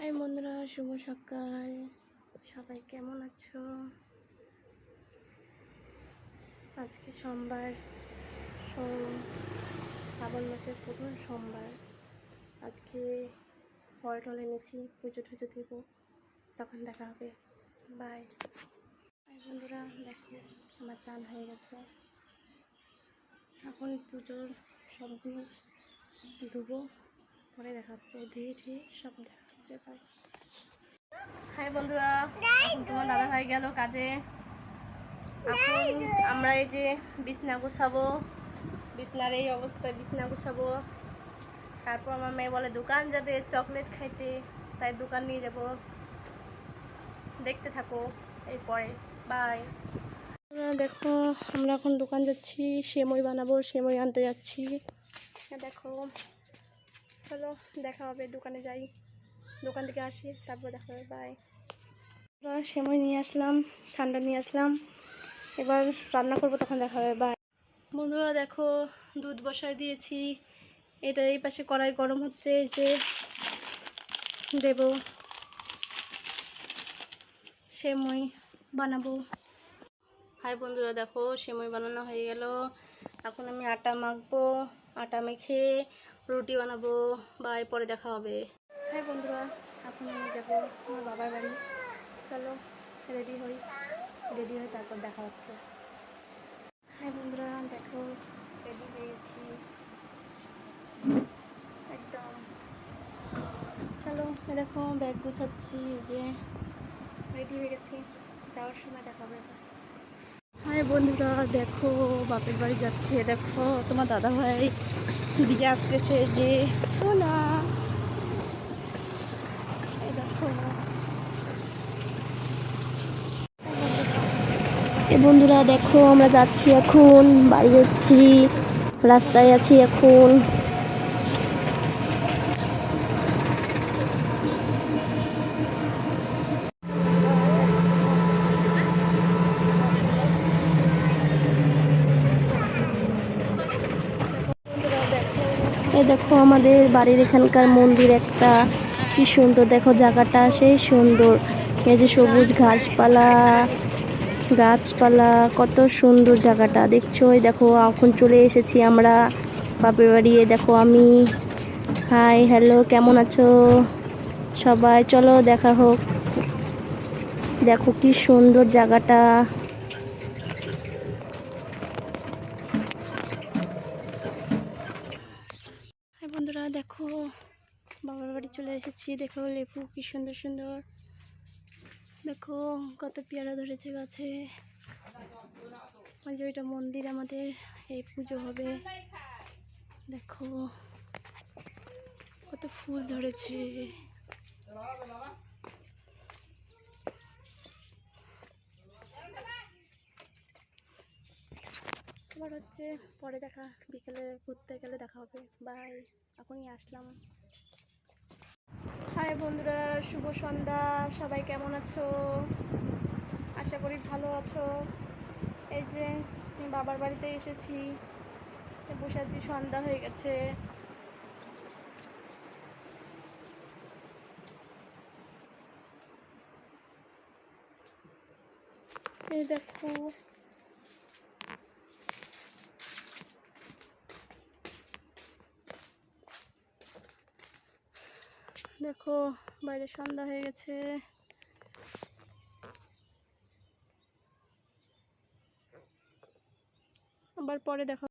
High বন্ধুরা, শুভ সকাল। সবাই কেমন আছো? আজকে সোমবার, শ্রাবণ মাসের প্রথম সোমবার। আজকে ফল টল এনেছি, পুজো টুজো দেবো, তখন দেখা হবে। বাই। হাই বন্ধুরা, দেখো আমার চান হয়ে গেছে। এখন পুজোর সব জিনিস ধুবো, পরে দেখা হচ্ছে। ধীরে ধীরে সব দেখা হচ্ছে। বাই। হাই বন্ধুরা, এখন তোমার দাদা ভাই গেল কাজে। এখন আমরা এই যে বিছনা গুছাবো, বিছনার এই অবস্থায় বিছনা গুছাবো। তারপর আমার মেয়ে বলে দোকান যাবে চকলেট খাইতে, তাই দোকান নিয়ে যাব। দেখতে থাকো এরপরে। বাই। দেখো আমরা এখন দোকান যাচ্ছি, সেমই বানাবো, সেমই আনতে যাচ্ছি। দেখো চলো দেখা হবে, দোকানে যাই, দোকান থেকে আসি, তারপর দেখা হবে। বাই। সেমই নিয়ে আসলাম, ঠান্ডা নিয়ে আসলাম, এবার রান্না করবো, তখন দেখা হবে। বাই। বন্ধুরা দেখো দুধ বসায় দিয়েছি, এটা এই পাশে কড়াই গরম হচ্ছে, যে দেব সেমই বানাবো। হাই বন্ধুরা, দেখো সেমই বানানো হয়ে গেল। এখন আমি আটা মাখবো, আটা মেখে রুটি বানাবো। বাই, পরে দেখা হবে। হাই বন্ধুরা, এখন আমি যাবো আমার বাবার বাড়ি। চলো রেডি হই, তারপর দেখা হচ্ছে। হাই বন্ধুরা, দেখো রেডি হয়ে গেছি একদম। চলো দেখো ব্যাগ গুছাচ্ছি, যে রেডি হয়ে গেছি, যাওয়ার সময় দেখা হবে। হাই বন্ধুরা, দেখো বাপের বাড়ি যাচ্ছে। দেখো তোমার দাদা ভাই দিকে আসতেছে, যে শোনা, এই দেখো। বন্ধুরা দেখো আমরা যাচ্ছি, এখন বাড়ি যাচ্ছি, রাস্তায় আছি এখন। এই দেখো আমাদের বাড়ির এখানকার মন্দির একটা, কি সুন্দর দেখো জায়গাটা, সেই সুন্দর। এই যে সবুজ গাছপালা, কত সুন্দর জায়গাটা দেখছো। এই দেখো এখন চলে এসেছি আমরা বাপের বাড়ি। দেখো আমি, হাই হ্যালো, কেমন আছো সবাই? চলো দেখা হোক। দেখো কি সুন্দর জায়গাটা। হাই বন্ধুরা, দেখো বাবার বাড়ি চলে এসেছি। দেখো লেবু কি সুন্দর সুন্দর, দেখো কত পেয়ারা ধরেছে গাছে। ওই যে ওইটা মন্দির আমাদের, এই পুজো হবে। দেখো কত ফুল ধরেছে। আবার হচ্ছে পরে দেখা, বিকেলে ঘুরতে গেলে দেখা হবে। বাই, এখনই আসলাম। হাই বন্ধুরা, শুভ সন্ধ্যা। সবাই কেমন আছো? আশা করি ভালো আছো। এই যে বাবার বাড়িতে এসেছি, বসে আছি, সন্ধ্যা হয়ে গেছে। এই দেখো দেখো বাইরে সন্ধ্যা হয়ে গেছে। আবার পরে দেখা।